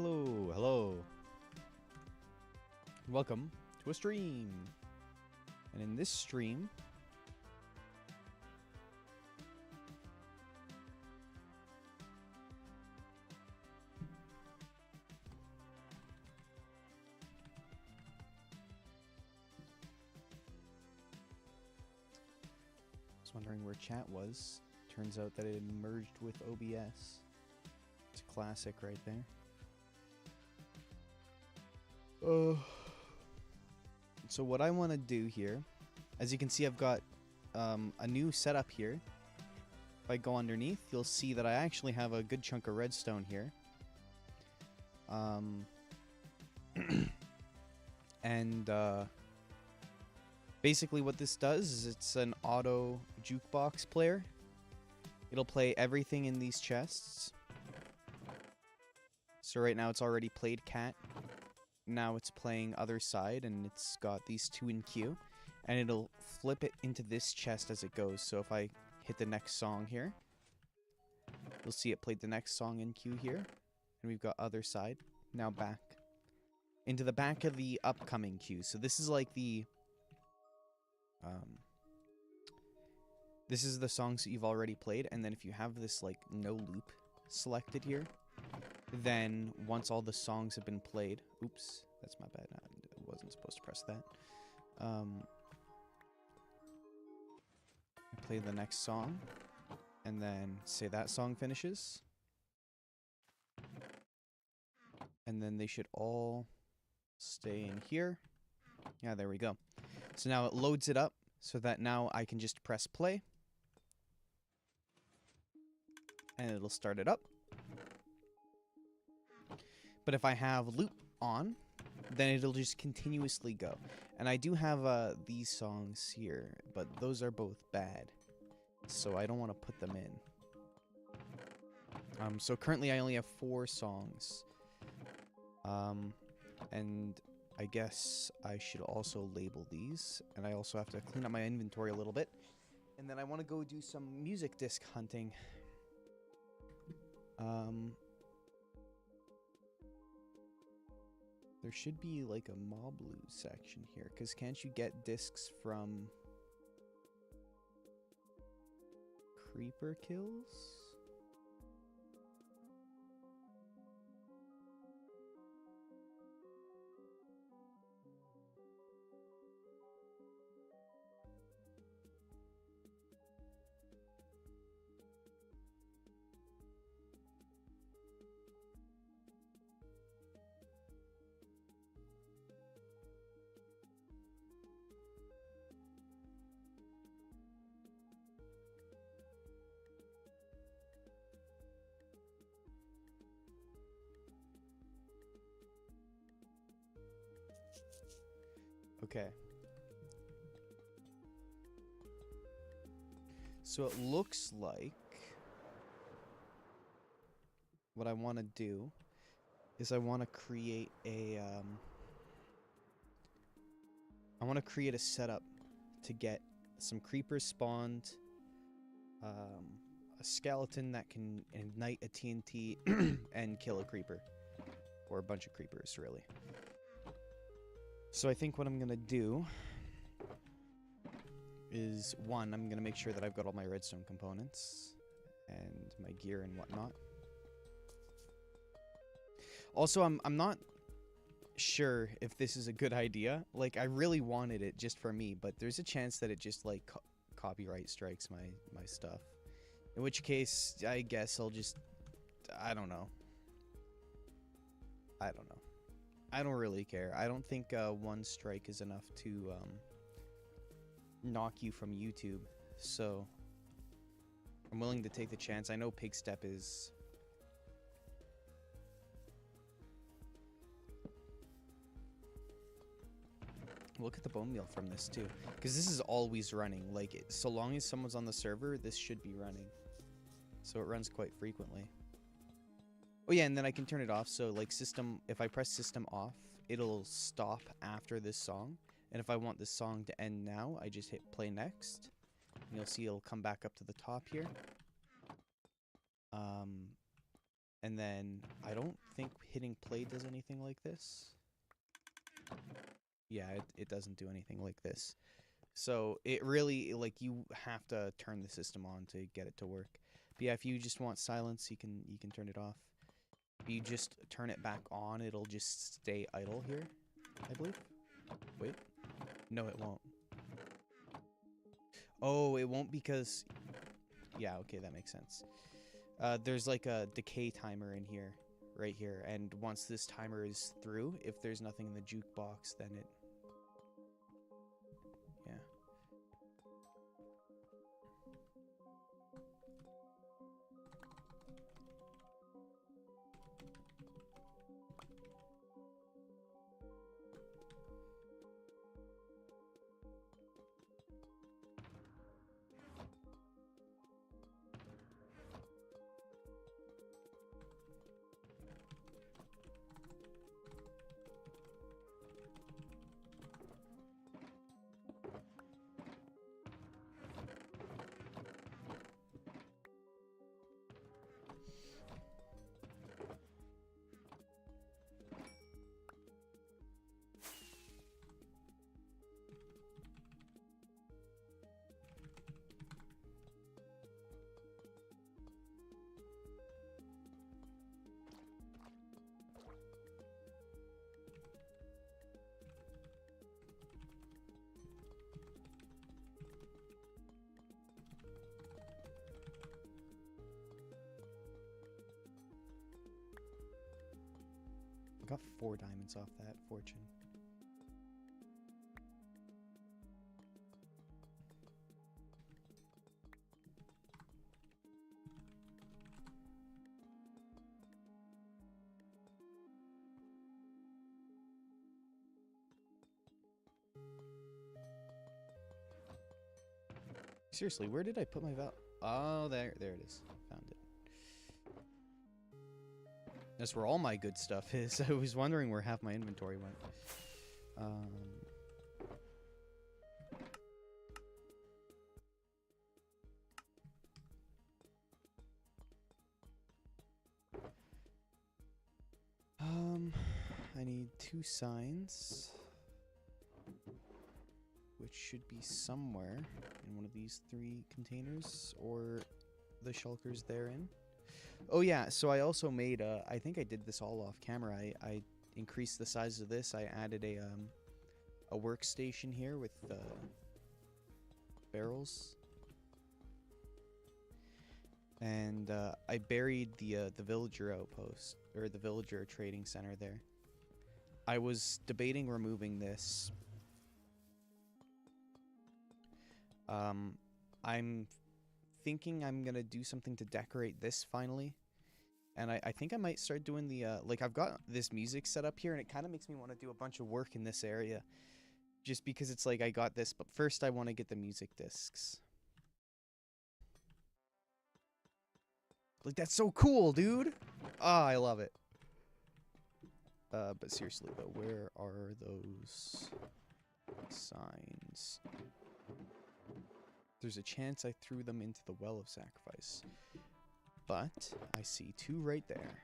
Hello, hello. Welcome to a stream. And in this stream, I was wondering where chat was. Turns out that it had merged with OBS. It's a classic right there. So what I want to do here, as you can see, I've got a new setup here. If I go underneath, you'll see that I actually have a good chunk of redstone here. And basically what this does is it's an auto jukebox player. It'll play everything in these chests. So right now it's already played cat. Now it's playing other side, and it's got these two in queue. And it'll flip it into this chest as it goes. So if I hit the next song here, you'll see it played the next song in queue here. And we've got other side. Now back into the back of the upcoming queue. So this is like the... this is the songs that you've already played. And then if you have this like no loop selected here, then once all the songs have been played... Oops, that's my bad. I wasn't supposed to press that. I play the next song, and then say that song finishes. And then they should all stay in here. Yeah, there we go. So now it loads it up, so that now I can just press play. And it'll start it up. But if I have loop on, then it'll just continuously go. And I do have these songs here, but those are both bad. So I don't want to put them in. So currently I only have 4 songs. And I guess I should also label these. And I also have to clean up my inventory a little bit. And then I want to go do some music disc hunting. There should be like a mob loot section here, because can't you get discs from creeper kills? Okay. So it looks like what I want to do is I want to create a setup to get some creepers spawned, a skeleton that can ignite a TNT and kill a creeper, or a bunch of creepers, really. So I think what I'm gonna do is, one, I'm gonna make sure that I've got all my redstone components and my gear and whatnot. Also, I'm not sure if this is a good idea. Like, I really wanted it just for me, but there's a chance that it just like copyright strikes my stuff. In which case, I guess I'll just, I don't know. I don't really care. I don't think 1 strike is enough to knock you from YouTube. So I'm willing to take the chance. I know pig step is... Look at the bone meal from this too, because this is always running. Like, so long as someone's on the server, this should be running. So it runs quite frequently. Oh yeah, and then I can turn it off, so like system, if I press system off, it'll stop after this song. And if I want this song to end now, I just hit play next. And you'll see it'll come back up to the top here. And then I don't think hitting play does anything like this. Yeah, it doesn't do anything like this. So it really, like, you have to turn the system on to get it to work. But yeah, if you just want silence, you can turn it off. If you just turn it back on, it'll just stay idle here, I believe. Wait. No, it won't. Oh, it won't because... Yeah, okay, that makes sense. There's like a decay timer in here, right here. And once this timer is through, if there's nothing in the jukebox, then it... Yeah. I got 4 diamonds off that fortune. Seriously, where did I put my val? Oh, there it is. Found it. That's where all my good stuff is. I was wondering where half my inventory went. I need 2 signs, which should be somewhere in one of these 3 containers, or the shulkers therein. Oh yeah, so I also made, I think I did this all off camera. I increased the size of this. I added a workstation here with barrels. And I buried the villager outpost, or the villager trading center there. I was debating removing this. I'm thinking I'm gonna do something to decorate this finally. And I think I might start doing the, like, I've got this music set up here, and it kind of makes me want to do a bunch of work in this area. Just because it's like, I got this, but first I want to get the music discs. Like, that's so cool, dude! Ah, I love it. But seriously, though, where are those signs? There's a chance I threw them into the well of sacrifice. But I see 2 right there.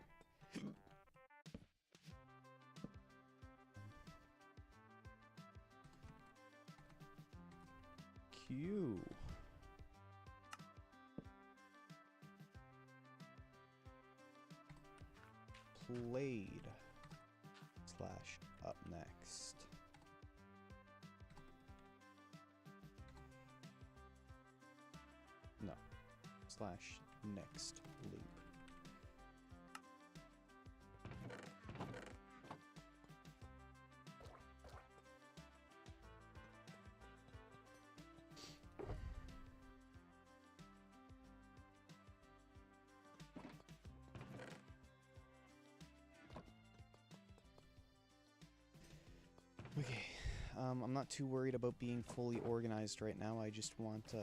Q. Played / up next. No. / next loop. Okay, I'm not too worried about being fully organized right now. I just want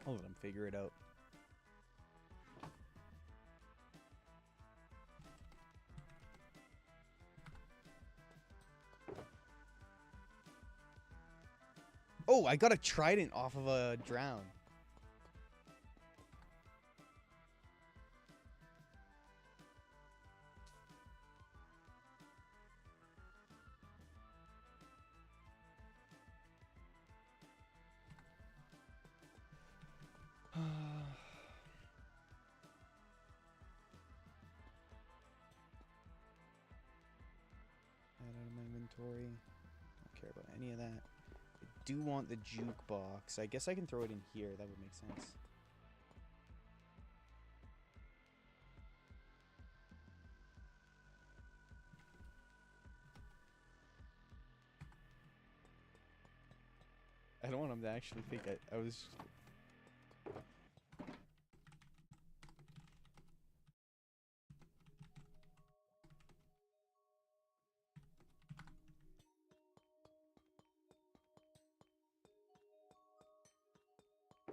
I'll let him figure it out. Oh, I got a trident off of a drown. Add out of my inventory. Don't care about any of that. I do want the jukebox. I guess I can throw it in here. That would make sense. I don't want him to actually think I was...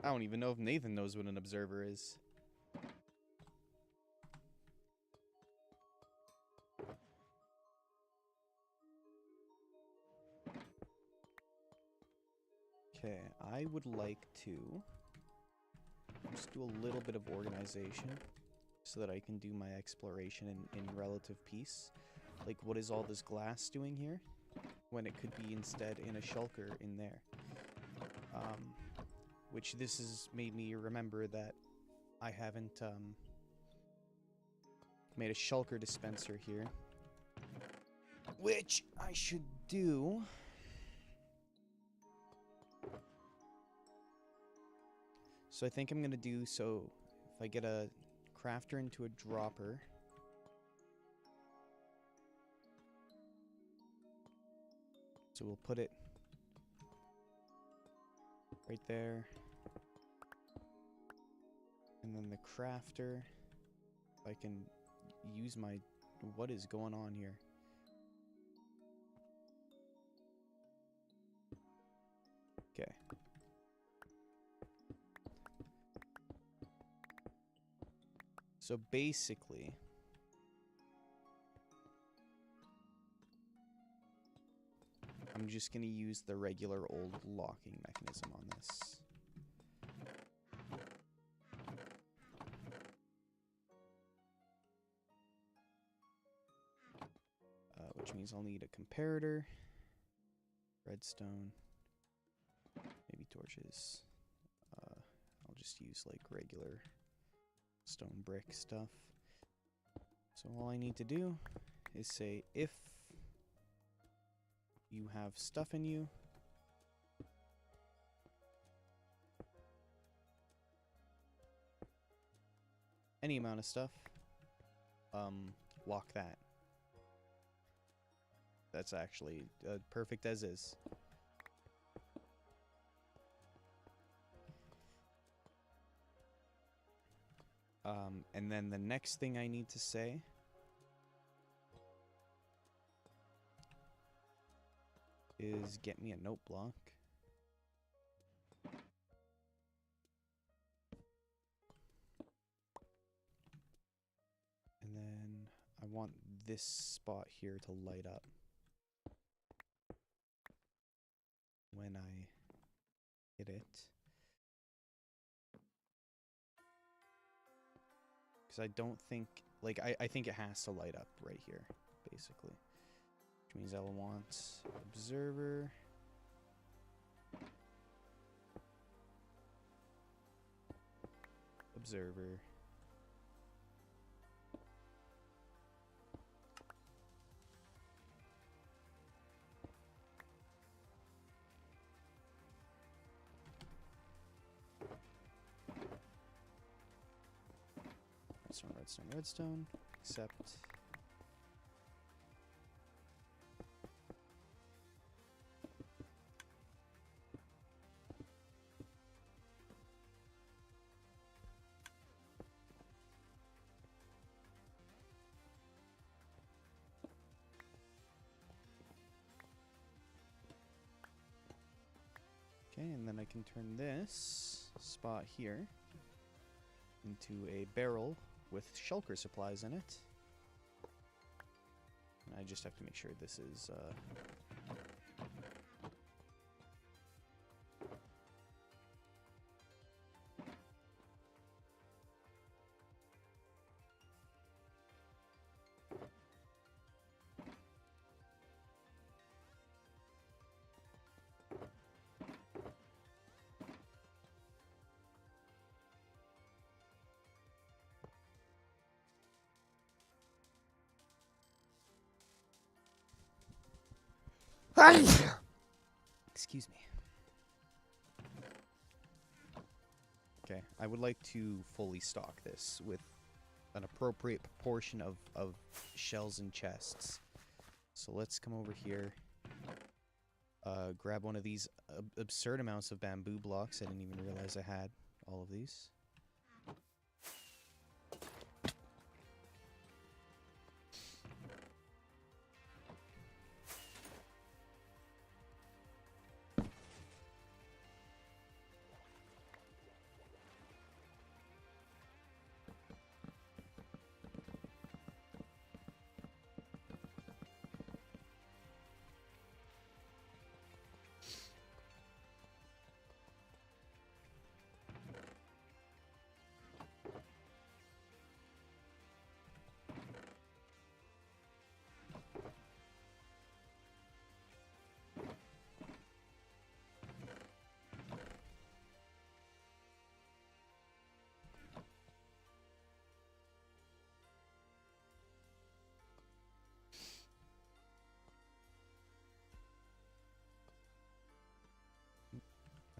I don't even know if Nathan knows what an observer is. Okay, I would like to just do a little bit of organization so that I can do my exploration in relative peace. Like, what is all this glass doing here when it could be instead in a shulker in there? Which this has made me remember that I haven't made a shulker dispenser here, which I should do. So I think I'm gonna do so. If I get a crafter into a dropper, so we'll put it right there. And then the crafter, if I can use my... What is going on here? Okay. So basically... I'm just going to use the regular old locking mechanism on this. Which means I'll need a comparator, redstone, maybe torches. I'll just use like regular stone brick stuff. So all I need to do is say if you have stuff in you, any amount of stuff, lock that. That's actually perfect as is. And then the next thing I need to say is get me a note block. And then I want this spot here to light up when I hit it. Because I don't think, like, I think it has to light up right here, basically. Which means I will want observer. Observer. Redstone, redstone, redstone. Accept. Okay, and then I can turn this spot here into a barrel with shulker supplies in it. And I just have to make sure this is excuse me. Okay, I would like to fully stock this with an appropriate proportion of shells and chests. So let's come over here, grab one of these absurd amounts of bamboo blocks. I didn't even realize I had all of these.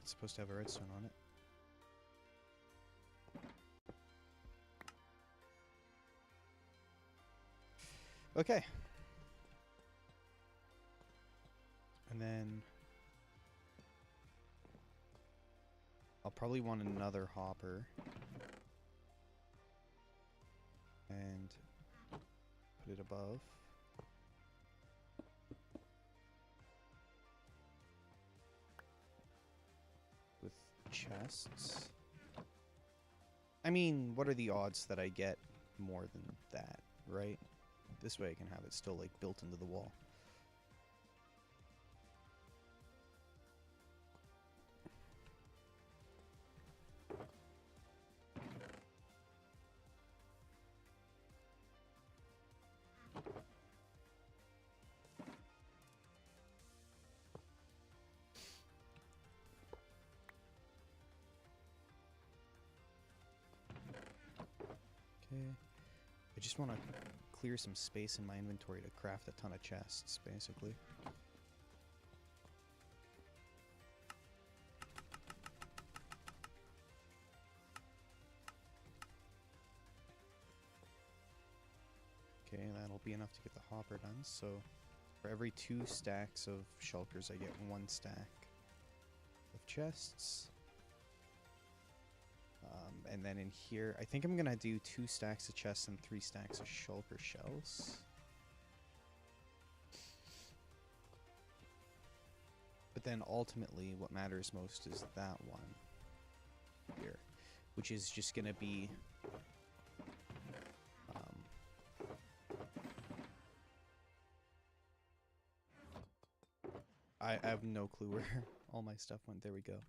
It's supposed to have a redstone on it. Okay. And then I'll probably want another hopper. And put it above. With chests. I mean, what are the odds that I get more than that, right? This way I can have it still, like, built into the wall. Okay. I just want to clear some space in my inventory to craft a ton of chests, basically. Okay, that'll be enough to get the hopper done. So for every 2 stacks of shulkers, I get 1 stack of chests. And then in here, I think I'm gonna do 2 stacks of chests and 3 stacks of shulker shells. But then ultimately, what matters most is that one here, which is just gonna be I have no clue where all my stuff went. There we go.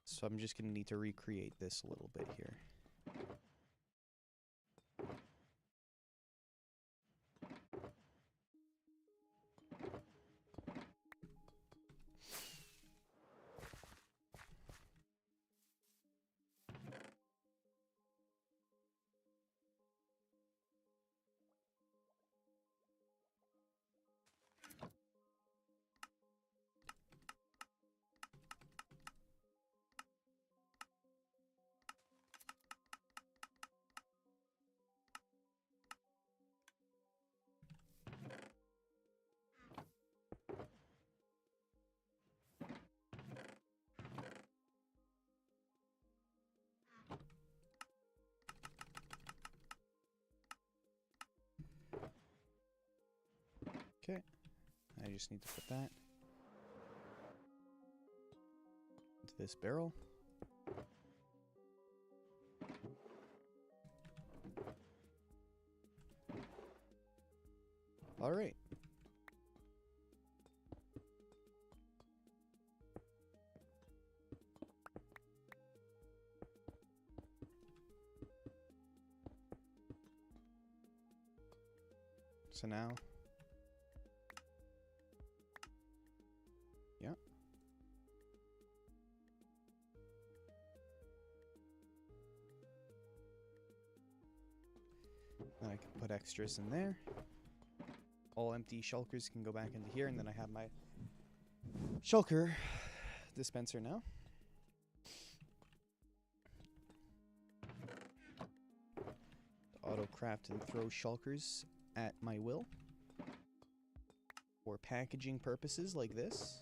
So I'm just gonna need to recreate this a little bit here. Okay, I just need to put that into this barrel. All right. So now, yeah. Then I can put extras in there. All empty shulkers can go back into here, and then I have my shulker dispenser now. Auto craft and throw shulkers at my will for packaging purposes like this.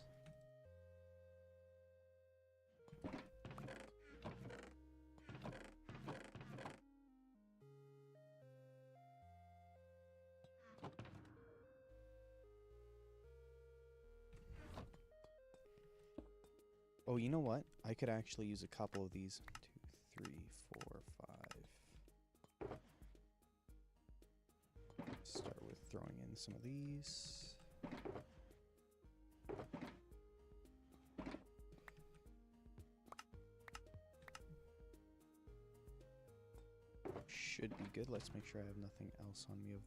Oh, you know what? I could actually use a couple of these. 2, 3, 4, 5. Start with throwing in some of these. Should be good. Let's make sure I have nothing else on me of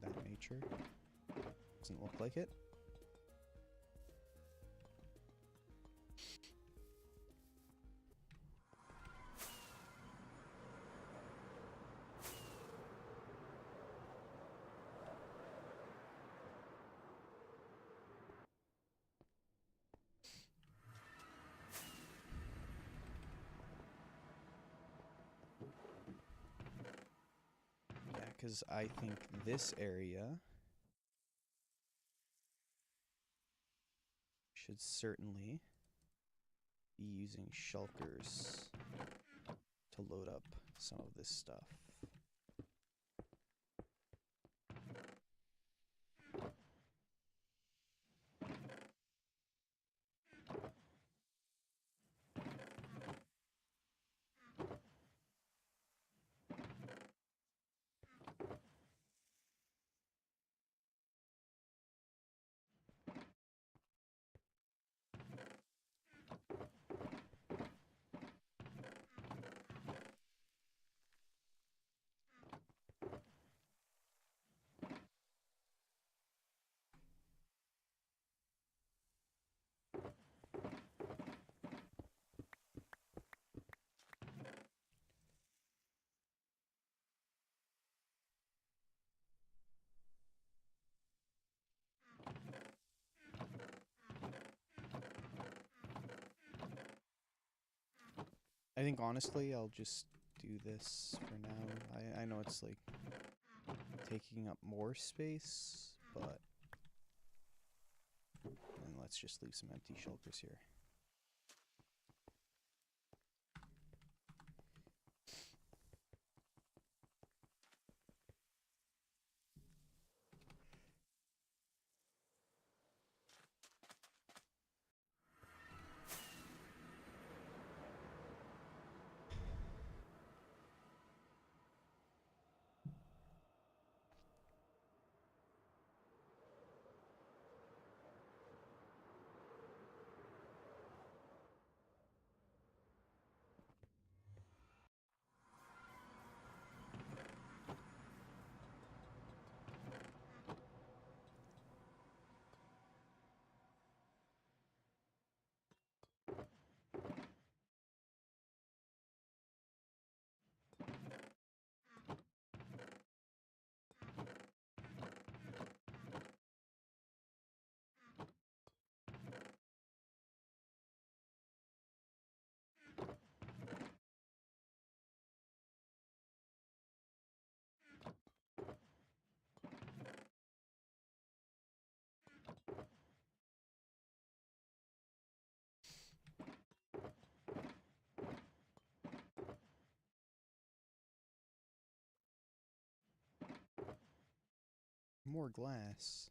that nature. Doesn't look like it. Because I think this area should certainly be using shulkers to load up some of this stuff. I think honestly I'll just do this for now. I know it's like taking up more space, but and let's just leave some empty shulkers here. More glass.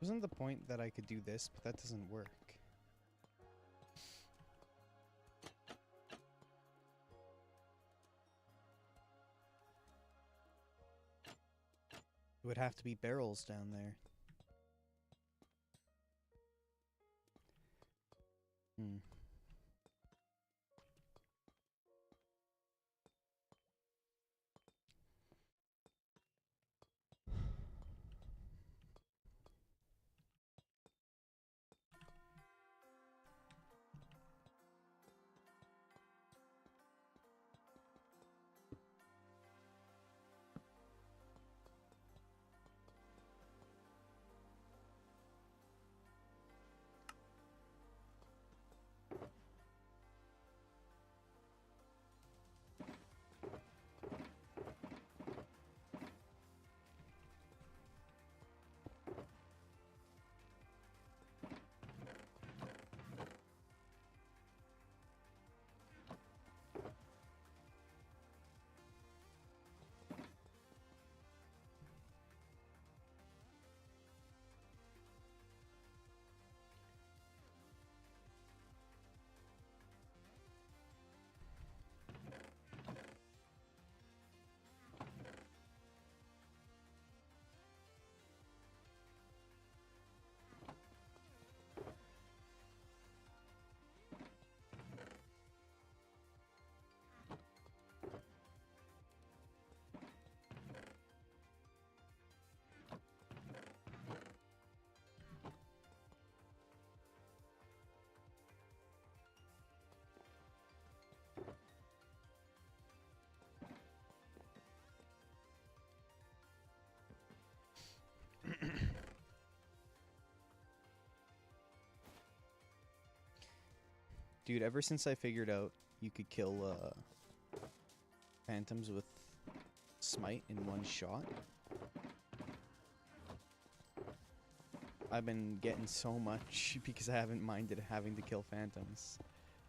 Wasn't the point that I could do this, but that doesn't work. It would have to be barrels down there. Hmm. Dude, ever since I figured out you could kill phantoms with smite in one shot, I've been getting so much because I haven't minded having to kill phantoms.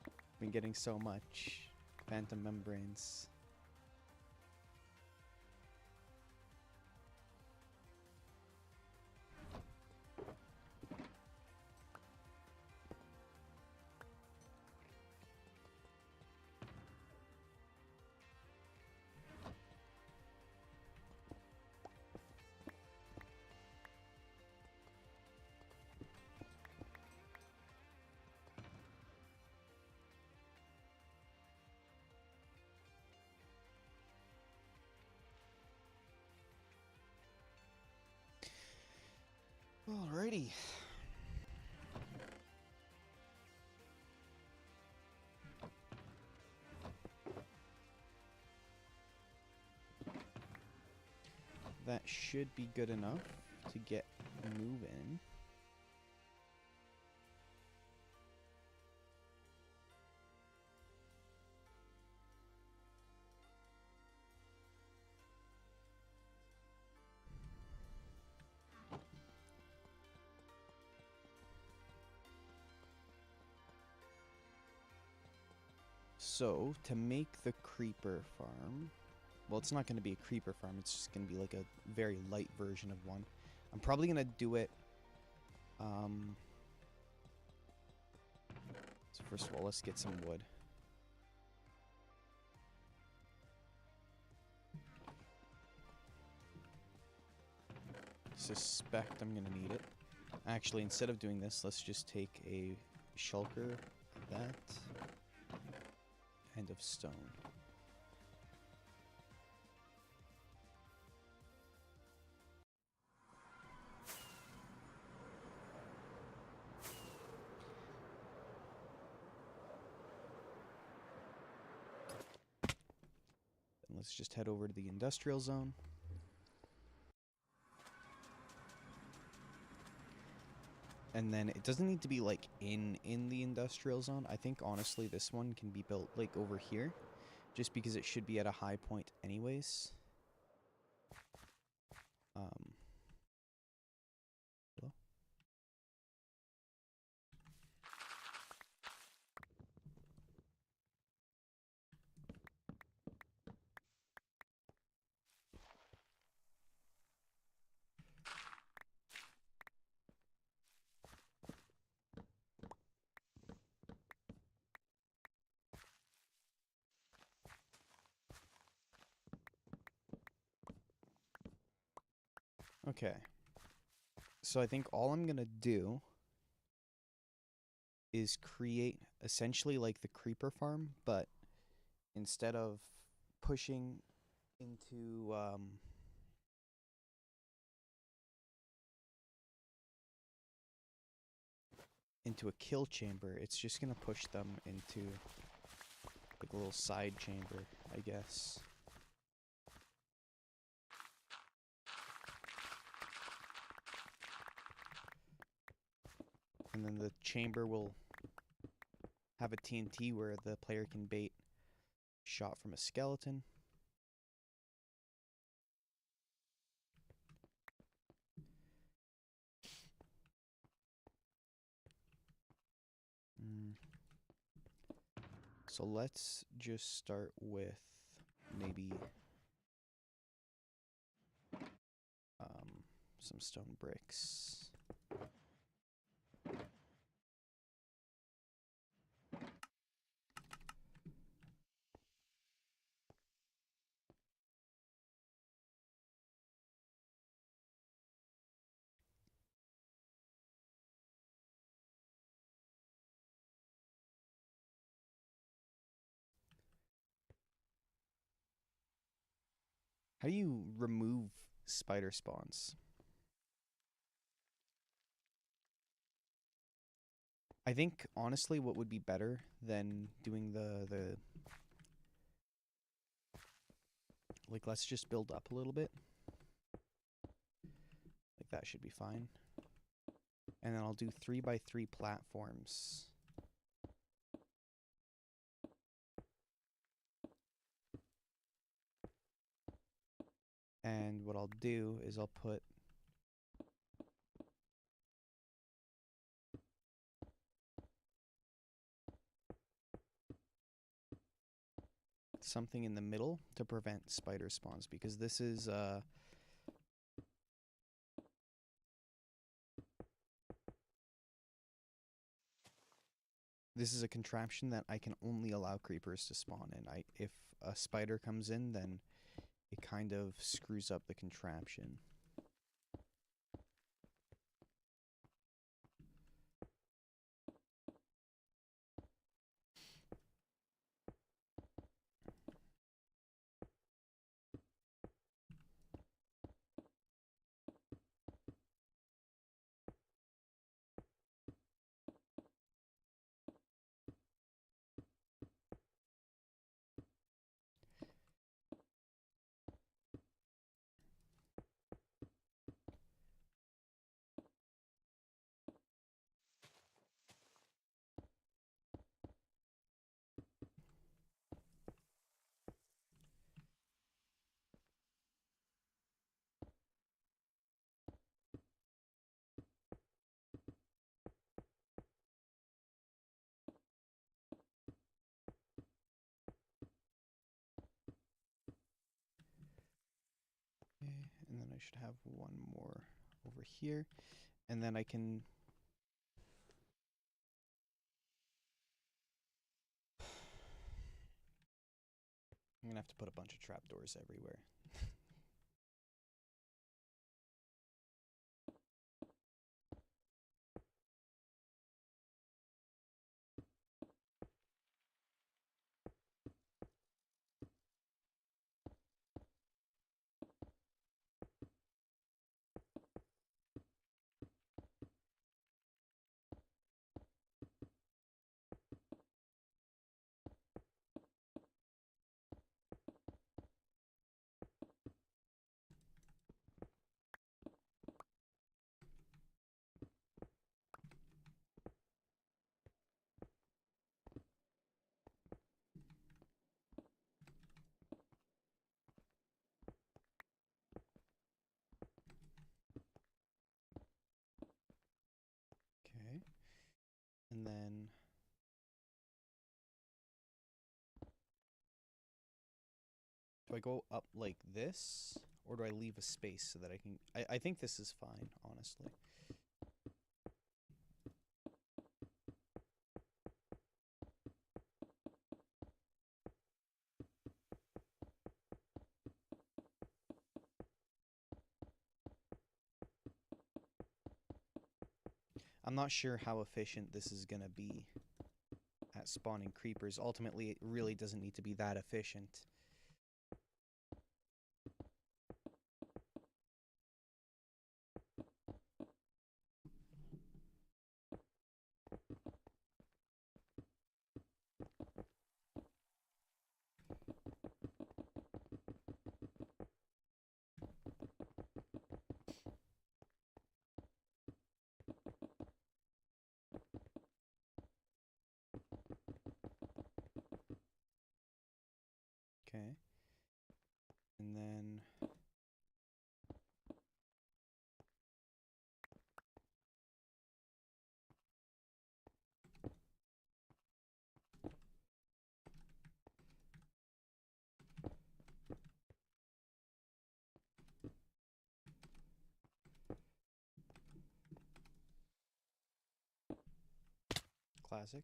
I've been getting so much phantom membranes. Alrighty. That should be good enough to get moving. So, to make the creeper farm, well, it's not going to be a creeper farm, it's just going to be like a very light version of one. I'm probably going to do it, so first of all, let's get some wood. Suspect I'm going to need it. Actually, instead of doing this, let's just take a shulker of that, and of stone. Then let's just head over to the industrial zone. And then it doesn't need to be like in the industrial zone. I think honestly this one can be built like over here, just because it should be at a high point anyways. Hello? Okay. So I think all I'm gonna do is create essentially like the creeper farm, but instead of pushing into into a kill chamber, it's just gonna push them into like a little side chamber, I guess. And then the chamber will have a TNT where the player can bait shot from a skeleton. So let's just start with maybe some stone bricks. How do you remove spider spawns? I think honestly what would be better than doing the like let's just build up a little bit. Like that should be fine. And then I'll do 3x3 platforms. And what I'll do is I'll put something in the middle to prevent spider spawns, because this is a contraption that I can only allow creepers to spawn in. If a spider comes in, then it kind of screws up the contraption. And then I should have one more over here. And then I can... I'm gonna have to put a bunch of trapdoors everywhere. Okay. And then... do I go up like this? Or do I leave a space so that I can... I think this is fine, honestly. I'm not sure how efficient this is gonna be at spawning creepers. Ultimately, it really doesn't need to be that efficient. Okay. And then classic.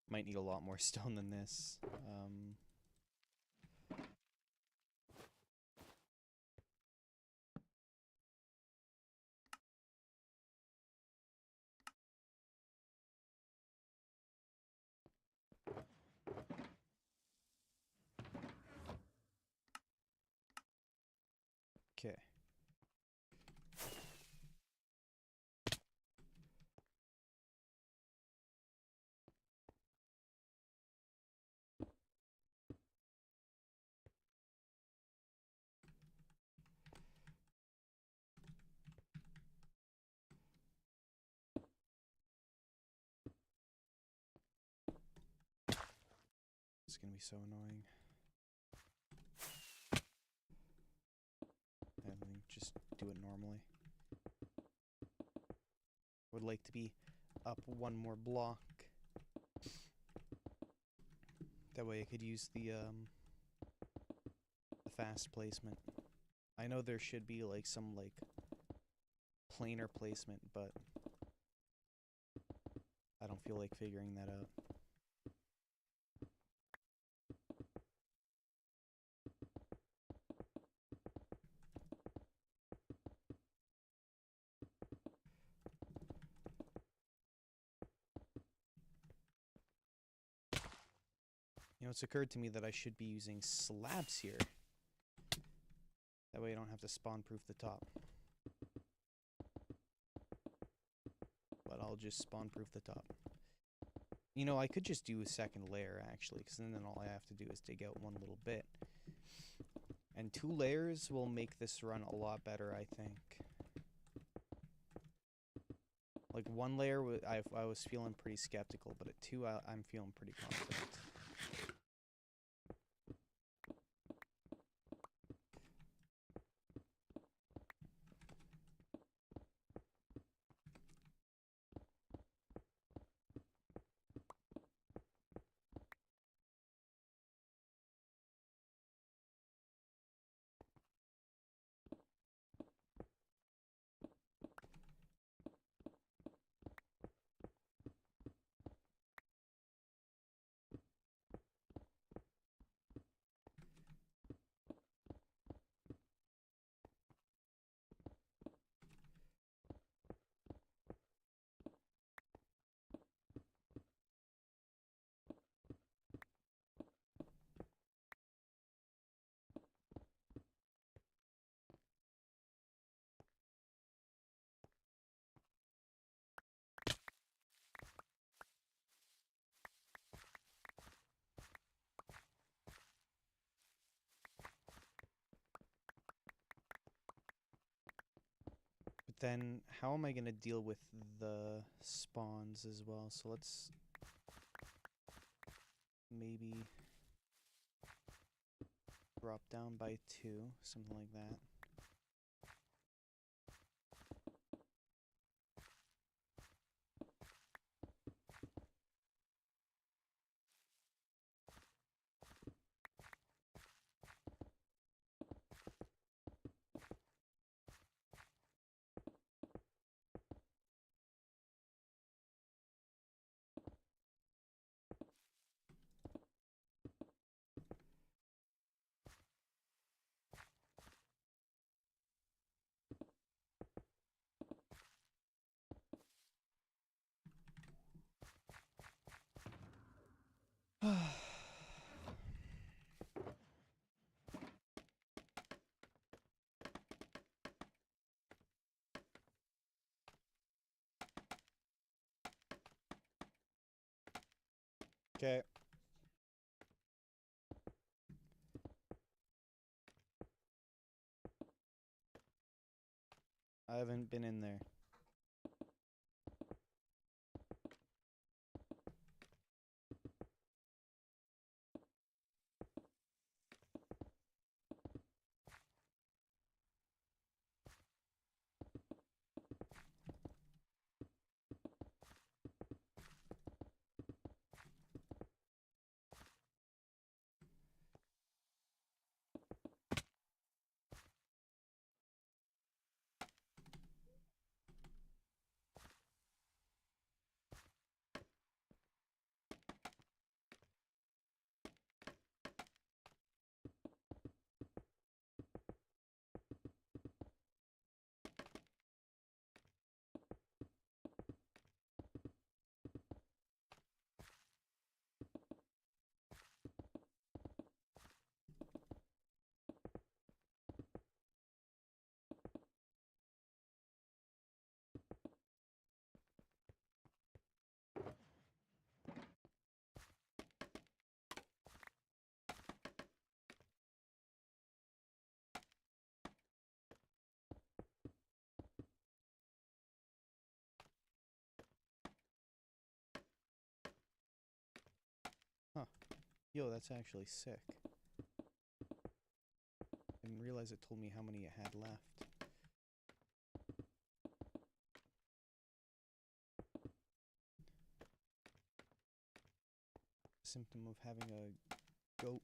Might need a lot more stone than this. Okay. It's gonna be so annoying. And just do it normally. Would like to be up one more block. That way I could use the fast placement. I know there should be like some like planar placement, but I don't feel like figuring that out. You know, it's occurred to me that I should be using slabs here. That way I don't have to spawn proof the top. But I'll just spawn proof the top. You know, I could just do a second layer actually, because then all I have to do is dig out one little bit. And 2 layers will make this run a lot better, I think. Like 1 layer, I was feeling pretty skeptical, but at 2, I'm feeling pretty confident. But then, how am I going to deal with the spawns as well? So let's maybe drop down by 2, something like that. Okay. I haven't been in there. Huh. Yo, that's actually sick. Didn't realize it told me how many it had left. Symptom of having a goat.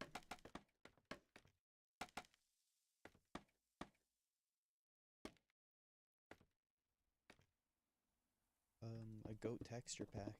A goat texture pack.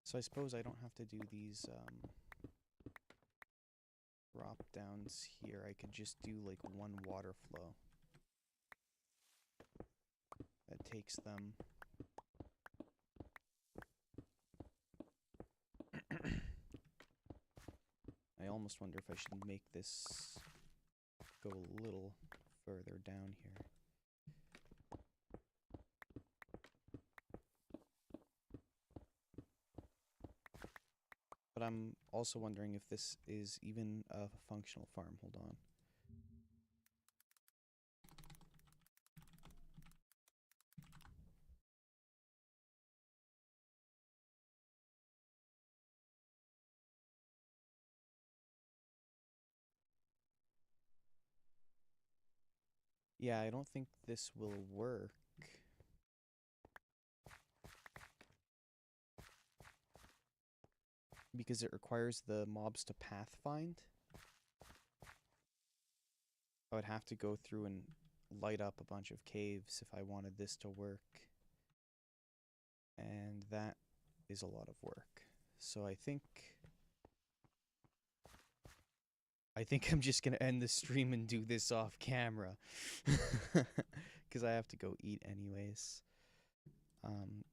So I suppose I don't have to do these drop downs here. I could just do like one water flow that takes them. I almost wonder if I should make this go a little further down here. But I'm also wondering if this is even a functional farm. Hold on. Yeah, I don't think this will work. Because it requires the mobs to pathfind. I would have to go through and light up a bunch of caves if I wanted this to work. And that is a lot of work. So I think I'm just gonna end the stream and do this off camera. Because I have to go eat anyways.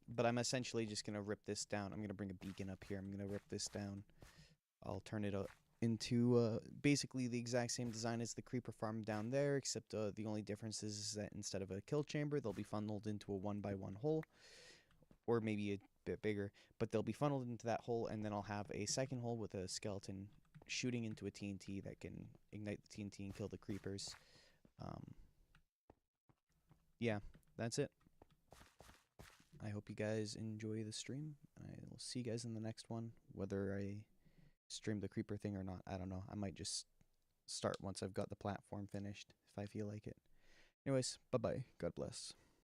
But I'm essentially just gonna rip this down. I'm gonna bring a beacon up here. I'm gonna rip this down. I'll turn it into basically the exact same design as the creeper farm down there, except the only difference is that instead of a kill chamber, they'll be funneled into a 1x1 hole, or maybe a bit bigger, but they'll be funneled into that hole, and then I'll have a second hole with a skeleton shooting into a TNT that can ignite the TNT and kill the creepers. Yeah, that's it. I hope you guys enjoy the stream. I will see you guys in the next one. Whether I stream the creeper thing or not, I don't know. I might just start once I've got the platform finished if I feel like it. Anyways, bye bye. God bless.